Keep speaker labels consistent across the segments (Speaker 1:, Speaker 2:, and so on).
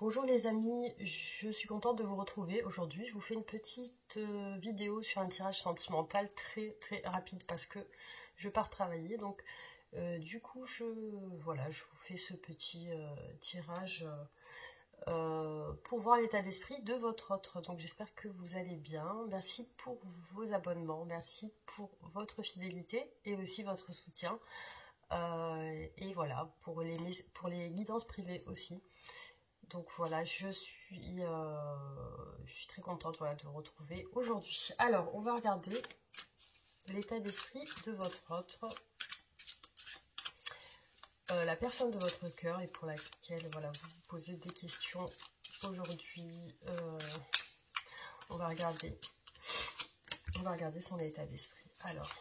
Speaker 1: Bonjour les amis, je suis contente de vous retrouver aujourd'hui. Je vous fais une petite vidéo sur un tirage sentimental très rapide parce que je pars travailler. Donc du coup je vous fais ce petit tirage pour voir l'état d'esprit de votre autre. Donc j'espère que vous allez bien. Merci pour vos abonnements, merci pour votre fidélité et aussi votre soutien. Et voilà, pour les guidances privées aussi. Donc voilà, je suis très contente de vous retrouver aujourd'hui. Alors, on va regarder l'état d'esprit de votre autre, la personne de votre cœur et pour laquelle vous vous posez des questions aujourd'hui. On va regarder son état d'esprit. Alors.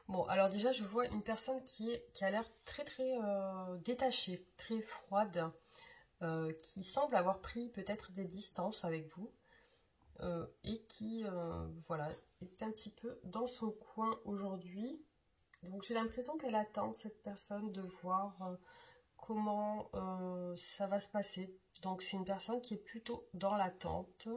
Speaker 1: Bon, alors déjà, je vois une personne qui a l'air très détachée, très froide, qui semble avoir pris peut-être des distances avec vous et qui, est un petit peu dans son coin aujourd'hui. Donc j'ai l'impression qu'elle attend, cette personne, de voir comment ça va se passer. Donc c'est une personne qui est plutôt dans l'attente.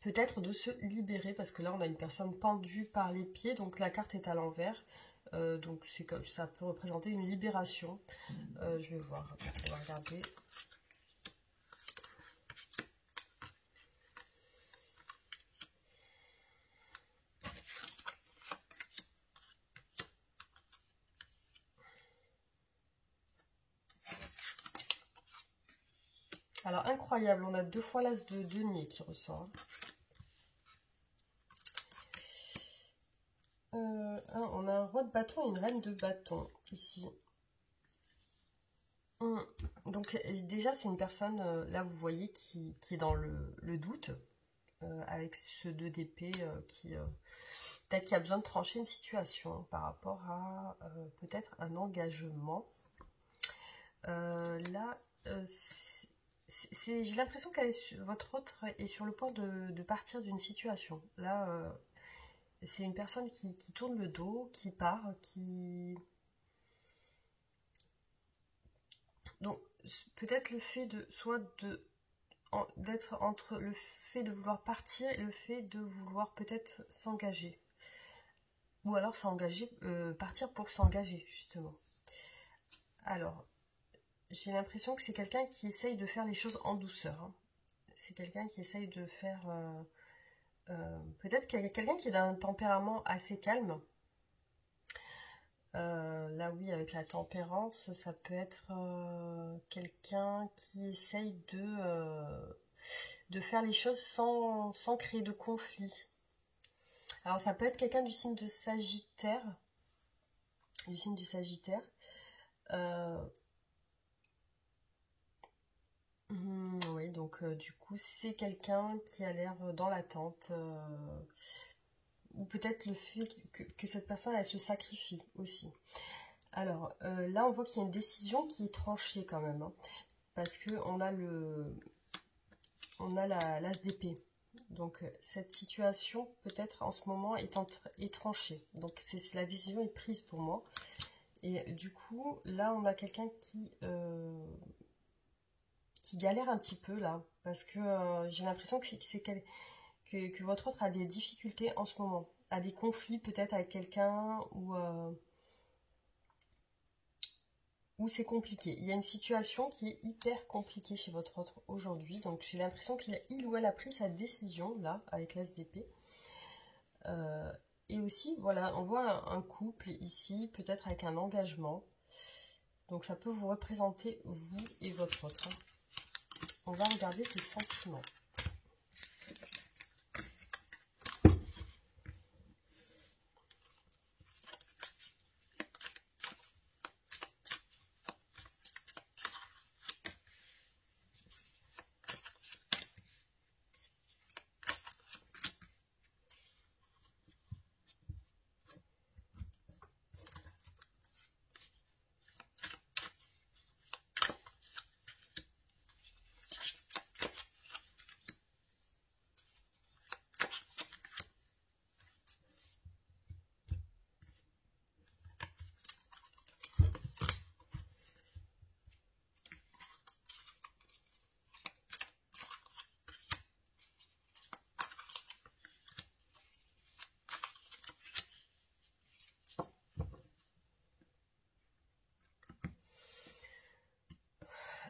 Speaker 1: Peut-être de se libérer, parce que là on a une personne pendue par les pieds, donc la carte est à l'envers, donc c'est comme ça peut représenter une libération. Je vais voir, on va regarder. Alors incroyable, on a deux fois l'as de denier qui ressort. On a un roi de bâton et une reine de bâton ici. Donc déjà c'est une personne, là vous voyez, qui est dans le doute, avec ce 2 d'épée qui peut-être qu'il a besoin de trancher une situation par rapport à peut-être un engagement. Là, j'ai l'impression votre autre est sur le point de partir d'une situation. Là, c'est une personne qui tourne le dos, qui part, donc peut-être le fait d'être entre le fait de vouloir partir et le fait de vouloir peut-être s'engager. Ou alors partir pour s'engager, justement. Alors, j'ai l'impression que c'est quelqu'un qui essaye de faire les choses en douceur. Hein. C'est quelqu'un qui essaye de faire... peut-être quelqu'un qui est d'un tempérament assez calme. Là, oui, avec la tempérance, ça peut être quelqu'un qui essaye de faire les choses sans créer de conflit. Alors, ça peut être quelqu'un du signe de Sagittaire. Du signe du Sagittaire. Oui, donc du coup, c'est quelqu'un qui a l'air dans l'attente. Ou peut-être le fait que cette personne, elle se sacrifie aussi. Alors, là, on voit qu'il y a une décision qui est tranchée quand même. Hein, parce qu'on a l'as d'épée. Donc, cette situation, peut-être en ce moment, est tranchée. Donc, la décision est prise pour moi. Et du coup, là, on a quelqu'un qui galère un petit peu, là. Parce que j'ai l'impression que votre autre a des difficultés en ce moment. A des conflits peut-être avec quelqu'un où c'est compliqué. Il y a une situation qui est hyper compliquée chez votre autre aujourd'hui. Donc j'ai l'impression qu'il ou elle a pris sa décision, là, avec l'ASDP. Et aussi, voilà, on voit un couple ici, peut-être avec un engagement. Donc ça peut vous représenter, vous et votre autre. On va regarder ses sentiments.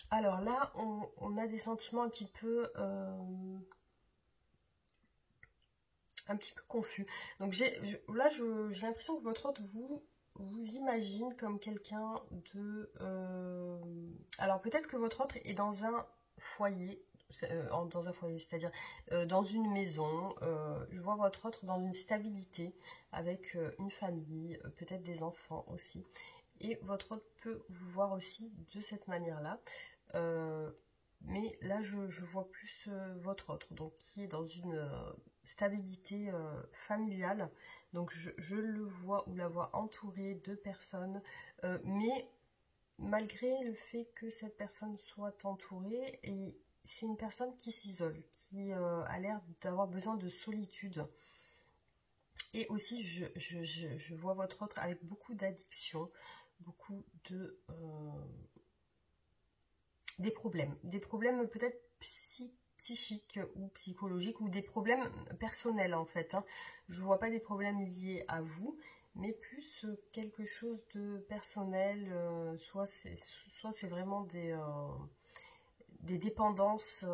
Speaker 1: Alors là, on a des sentiments un petit peu confus. Donc là, j'ai l'impression que votre hôte vous imagine comme quelqu'un de... alors peut-être que votre hôte est dans un foyer, c'est-à-dire dans une maison. Je vois votre hôte dans une stabilité avec une famille, peut-être des enfants aussi. Et votre hôte peut vous voir aussi de cette manière-là. Mais là, je vois plus votre autre, donc qui est dans une stabilité familiale. Donc je le vois ou la vois entourée de personnes, mais malgré le fait que cette personne soit entourée, et c'est une personne qui s'isole, qui a l'air d'avoir besoin de solitude. Et aussi, je vois votre autre avec beaucoup d'addiction, beaucoup de... des problèmes peut-être psychiques ou psychologiques, ou des problèmes personnels en fait. Hein. Je ne vois pas des problèmes liés à vous, mais plus quelque chose de personnel, soit c'est vraiment des dépendances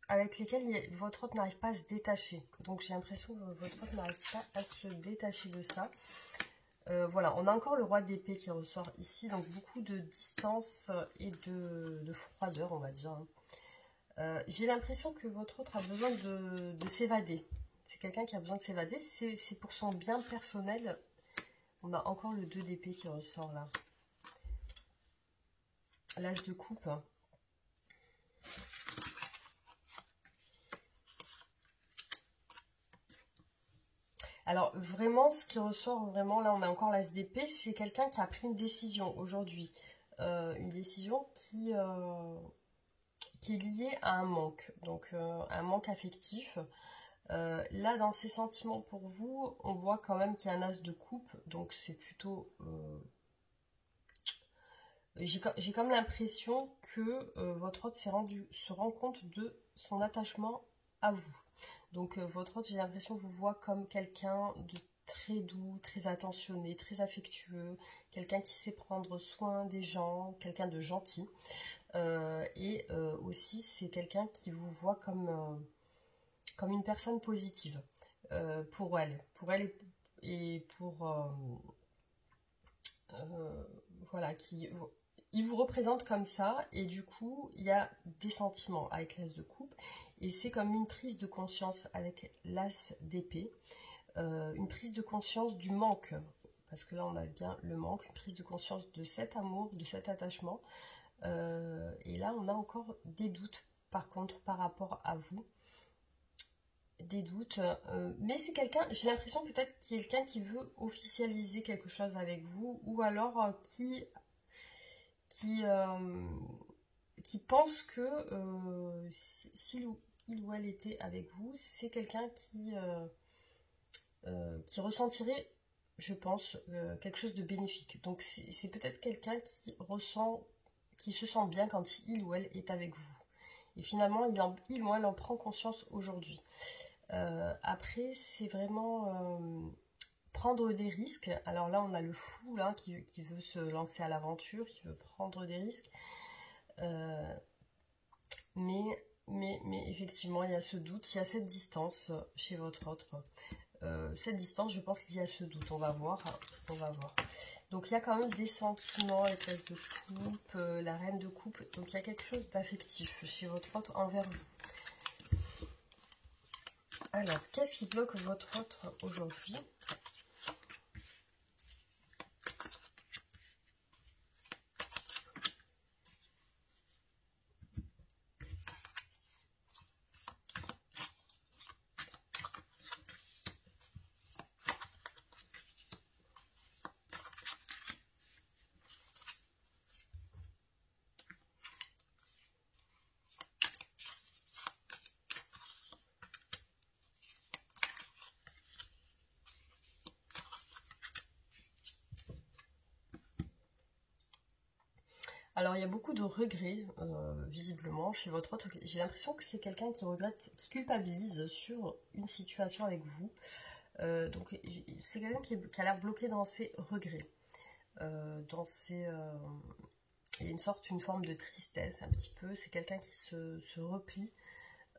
Speaker 1: avec lesquelles votre hôte n'arrive pas à se détacher. Donc j'ai l'impression que votre hôte n'arrive pas à se détacher de ça. Voilà, on a encore le roi d'épée qui ressort ici, donc beaucoup de distance et de froideur, on va dire. J'ai l'impression que votre autre a besoin de s'évader. C'est quelqu'un qui a besoin de s'évader, c'est pour son bien personnel. On a encore le 2 d'épée qui ressort là. L'as de coupe. Alors vraiment, ce qui ressort vraiment, là on a encore l'as d'épée, c'est quelqu'un qui a pris une décision aujourd'hui. Une décision qui est liée à un manque, donc un manque affectif. Là, dans ses sentiments pour vous, on voit quand même qu'il y a un as de coupe, donc c'est plutôt... j'ai comme l'impression que votre hôte se rend compte de son attachement à vous. Donc votre hôte, j'ai l'impression, vous voit comme quelqu'un de très doux, très attentionné, très affectueux, quelqu'un qui sait prendre soin des gens, quelqu'un de gentil. Et aussi, c'est quelqu'un qui vous voit comme une personne positive pour elle et pour... voilà, il vous représente comme ça, et du coup, il y a des sentiments avec l'as de coupe, et c'est comme une prise de conscience avec l'as d'épée, une prise de conscience du manque, parce que là, on a bien le manque, une prise de conscience de cet amour, de cet attachement, et là, on a encore des doutes, par contre, par rapport à vous, des doutes, mais c'est quelqu'un, j'ai l'impression peut-être quelqu'un qui veut officialiser quelque chose avec vous, ou alors qui pense que s'il il ou elle était avec vous, c'est quelqu'un qui ressentirait, je pense, quelque chose de bénéfique. Donc c'est peut-être quelqu'un qui se sent bien quand il ou elle est avec vous. Et finalement, il ou elle en prend conscience aujourd'hui. Après, c'est vraiment prendre des risques. Alors là, on a le fou là, qui veut se lancer à l'aventure, qui veut prendre des risques. Mais mais effectivement, il y a ce doute, il y a cette distance chez votre autre. Cette distance, je pense qu'il y a ce doute. On va voir, on va voir. Donc, il y a quand même des sentiments, les places de coupe, la reine de coupe. Donc, il y a quelque chose d'affectif chez votre autre envers vous. Alors, qu'est-ce qui bloque votre autre aujourd'hui ? Alors, il y a beaucoup de regrets, visiblement, chez votre autre. J'ai l'impression que c'est quelqu'un qui regrette, qui culpabilise sur une situation avec vous. Donc, c'est quelqu'un qui a l'air bloqué dans ses regrets. Il y a une forme de tristesse, un petit peu. C'est quelqu'un qui se replie.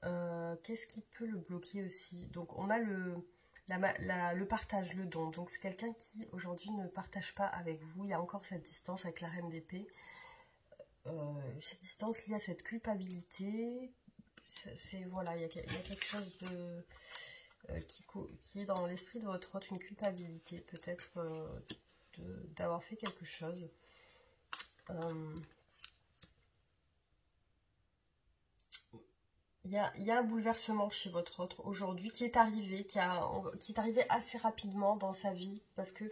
Speaker 1: Qu'est-ce qui peut le bloquer aussi? Donc, on a le partage, le don. Donc, c'est quelqu'un qui, aujourd'hui, ne partage pas avec vous. Il y a encore cette distance avec la reine d'épée. Cette distance liée à cette culpabilité, voilà, il y a quelque chose de qui est dans l'esprit de votre autre, une culpabilité peut-être d'avoir fait quelque chose. Il y a un bouleversement chez votre autre aujourd'hui qui est arrivé, qui est arrivé assez rapidement dans sa vie parce que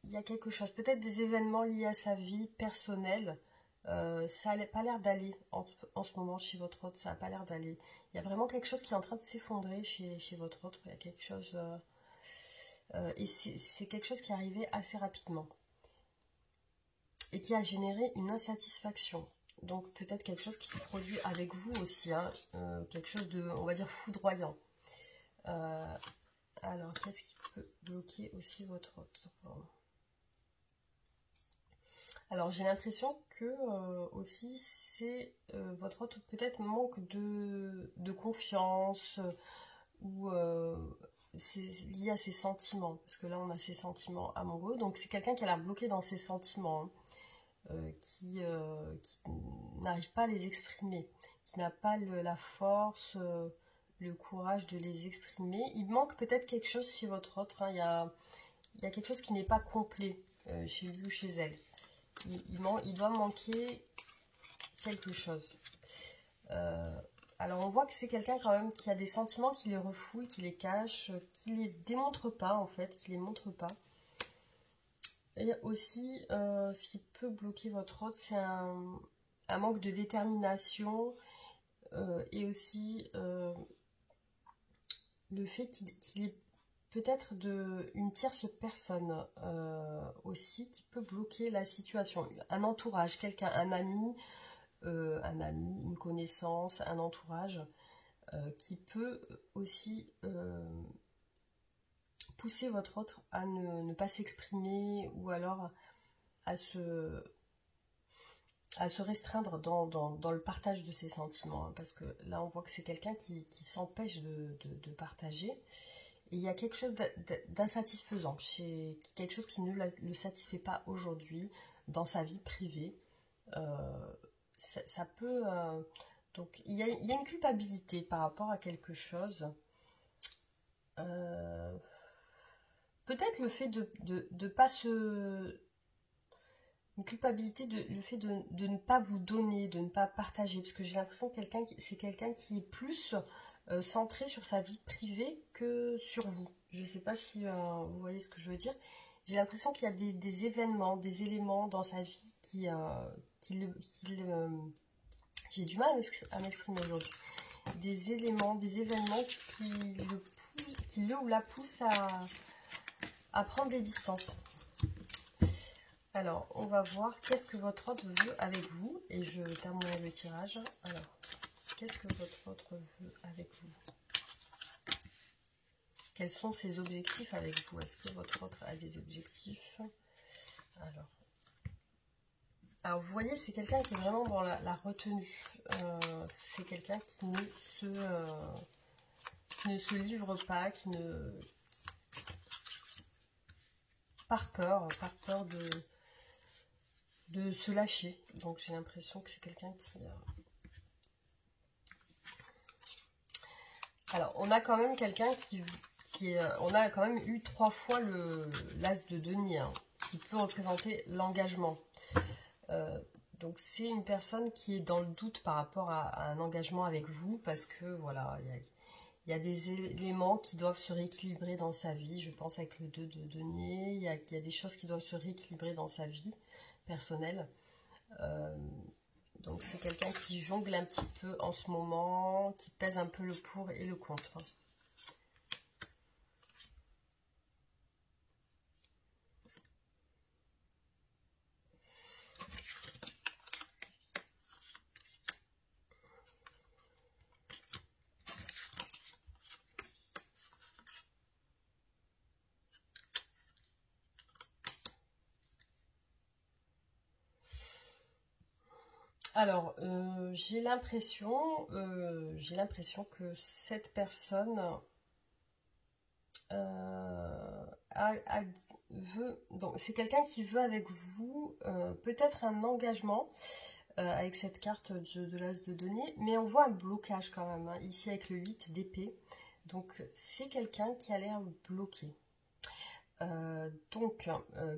Speaker 1: il y a quelque chose, peut-être des événements liés à sa vie personnelle. Ça n'a pas l'air d'aller en ce moment chez votre autre, ça n'a pas l'air d'aller. Il y a vraiment quelque chose qui est en train de s'effondrer chez votre autre, il y a quelque chose... et c'est quelque chose qui est arrivé assez rapidement. Et qui a généré une insatisfaction. Donc peut-être quelque chose qui s'est produit avec vous aussi, hein, quelque chose de, on va dire, foudroyant. Alors, qu'est-ce qui peut bloquer aussi votre autre ? Alors j'ai l'impression que aussi c'est votre autre peut-être manque de confiance ou c'est lié à ses sentiments, parce que là on a ses sentiments amoureux, donc c'est quelqu'un qui a l'air bloqué dans ses sentiments, hein, qui n'arrive pas à les exprimer, qui n'a pas la force, le courage de les exprimer. Il manque peut-être quelque chose chez votre autre, hein. Il y a quelque chose qui n'est pas complet chez lui ou chez elle. Il doit manquer quelque chose. Alors on voit que c'est quelqu'un quand même qui a des sentiments, qui les refoule, qui les cache, qui les démontre pas en fait, qui les montre pas. Et aussi, ce qui peut bloquer votre autre, c'est un manque de détermination et aussi le fait qu'il est peut-être une tierce personne aussi qui peut bloquer la situation. Un entourage, quelqu'un, un ami, une connaissance, un entourage qui peut aussi pousser votre autre à ne pas s'exprimer ou alors à se restreindre dans le partage de ses sentiments, hein, parce que là on voit que c'est quelqu'un qui s'empêche de partager. Et il y a quelque chose d'insatisfaisant, quelque chose qui ne le satisfait pas aujourd'hui dans sa vie privée. Ça peut... donc il y a une culpabilité par rapport à quelque chose. Peut-être le fait de pas se... Une culpabilité, le fait de ne pas vous donner, de ne pas partager. Parce que j'ai l'impression que c'est quelqu'un qui est plus centré sur sa vie privée que sur vous. Je ne sais pas si vous voyez ce que je veux dire. J'ai l'impression qu'il y a des événements, des éléments dans sa vie j'ai du mal à m'exprimer aujourd'hui. Des événements qui le ou la poussent à prendre des distances. Alors, on va voir qu'est-ce que votre autre veut avec vous. Et je terminerai le tirage. Alors, qu'est-ce que votre autre veut avec vous? Quels sont ses objectifs avec vous? Est-ce que votre autre a des objectifs? Alors, vous voyez, c'est quelqu'un qui est vraiment dans la retenue. C'est quelqu'un qui ne se livre pas, qui ne... Par peur de se lâcher. Donc, j'ai l'impression que c'est quelqu'un qui... Alors, on a quand même quelqu'un on a quand même eu 3 fois l'as de denier, hein, qui peut représenter l'engagement. Donc, c'est une personne qui est dans le doute par rapport à un engagement avec vous, parce que, voilà, il y a des éléments qui doivent se rééquilibrer dans sa vie. Je pense avec le 2 de denier, il y a des choses qui doivent se rééquilibrer dans sa vie personnelle. Donc c'est quelqu'un qui jongle un petit peu en ce moment, qui pèse un peu le pour et le contre. Alors, j'ai l'impression que cette personne donc c'est quelqu'un qui veut avec vous peut-être un engagement avec cette carte de l'as de denier, mais on voit un blocage quand même, hein, ici avec le 8 d'épée. Donc, c'est quelqu'un qui a l'air bloqué.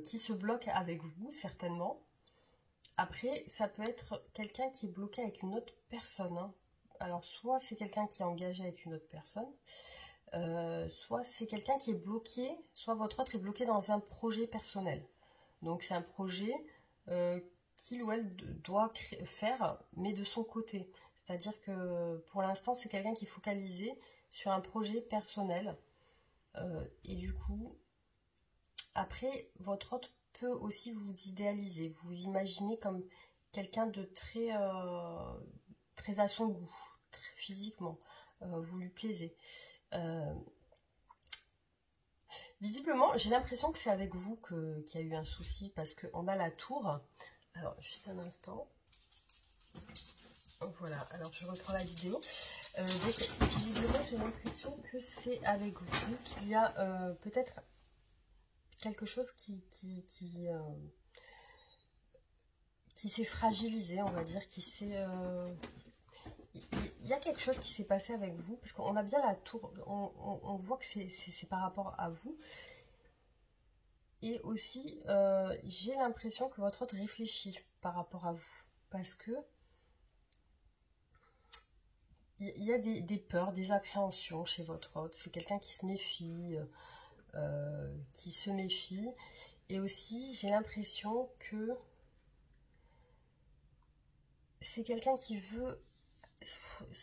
Speaker 1: Qui se bloque avec vous, certainement. Après, ça peut être quelqu'un qui est bloqué avec une autre personne, hein. Alors, soit c'est quelqu'un qui est engagé avec une autre personne, soit c'est quelqu'un qui est bloqué, soit votre autre est bloqué dans un projet personnel. Donc, c'est un projet qu'il ou elle doit faire, mais de son côté. C'est-à-dire que pour l'instant, c'est quelqu'un qui est focalisé sur un projet personnel. Et du coup, après, votre autre peut aussi vous idéaliser, vous imaginez comme quelqu'un de très à son goût, très physiquement, vous lui plaisez. Visiblement, j'ai l'impression que c'est avec vous qu'il y a eu un souci, parce qu'on a la tour. Alors, juste un instant. Voilà, alors je reprends la vidéo. Donc, visiblement, j'ai l'impression que c'est avec vous qu'il y a peut-être quelque chose qui s'est fragilisé, on va dire, il y a quelque chose qui s'est passé avec vous, parce qu'on a bien la tour, on voit que c'est par rapport à vous. Et aussi, j'ai l'impression que votre autre réfléchit par rapport à vous, parce que il y a des peurs, des appréhensions chez votre autre. C'est quelqu'un qui se méfie, et aussi j'ai l'impression que c'est quelqu'un qui veut,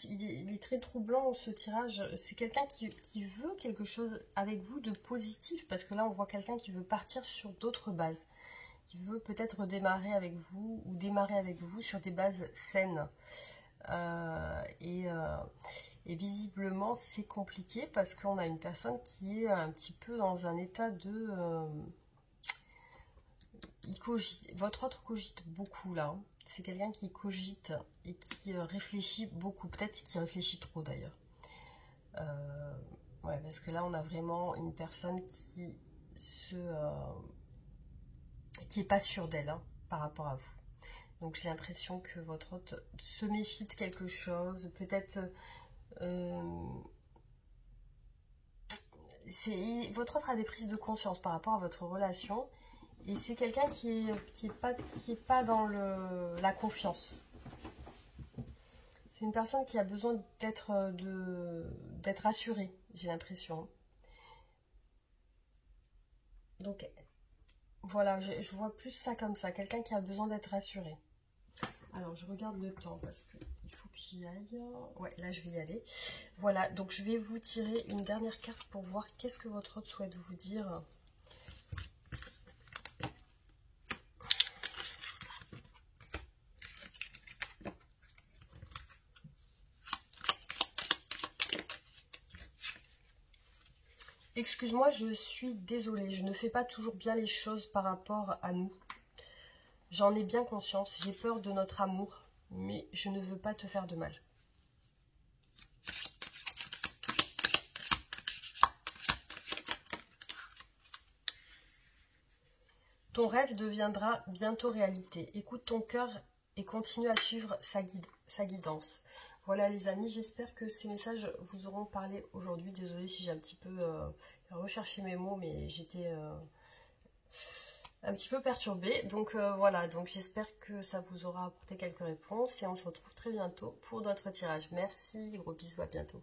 Speaker 1: il est très troublant ce tirage, c'est quelqu'un qui veut quelque chose avec vous de positif, parce que là on voit quelqu'un qui veut partir sur d'autres bases, qui veut peut-être redémarrer avec vous ou démarrer avec vous sur des bases saines. Et visiblement c'est compliqué, parce qu'on a une personne qui est un petit peu dans un état de... votre autre cogite beaucoup là, hein. C'est quelqu'un qui cogite et qui réfléchit beaucoup, peut-être qui réfléchit trop d'ailleurs. Ouais, parce que là on a vraiment une personne qui est pas sûre d'elle, hein, par rapport à vous. Donc j'ai l'impression que votre hôte se méfie de quelque chose, peut-être votre autre a des prises de conscience par rapport à votre relation, et c'est quelqu'un qui est pas dans la confiance. C'est une personne qui a besoin d'être rassurée, j'ai l'impression. Donc voilà, je vois plus ça comme ça, quelqu'un qui a besoin d'être rassuré. Alors je regarde le temps parce que il faut que j'y aille. Ouais, là je vais y aller. Voilà, donc je vais vous tirer une dernière carte pour voir qu'est-ce que votre autre souhaite vous dire. Excuse-moi, je suis désolée, je ne fais pas toujours bien les choses par rapport à nous. J'en ai bien conscience, j'ai peur de notre amour, mais je ne veux pas te faire de mal. Ton rêve deviendra bientôt réalité. Écoute ton cœur et continue à suivre sa guidance. Voilà les amis, j'espère que ces messages vous auront parlé aujourd'hui. Désolée si j'ai un petit peu recherché mes mots, mais j'étais un petit peu perturbée. Donc voilà, donc j'espère que ça vous aura apporté quelques réponses et on se retrouve très bientôt pour d'autres tirages. Merci, gros bisous, à bientôt.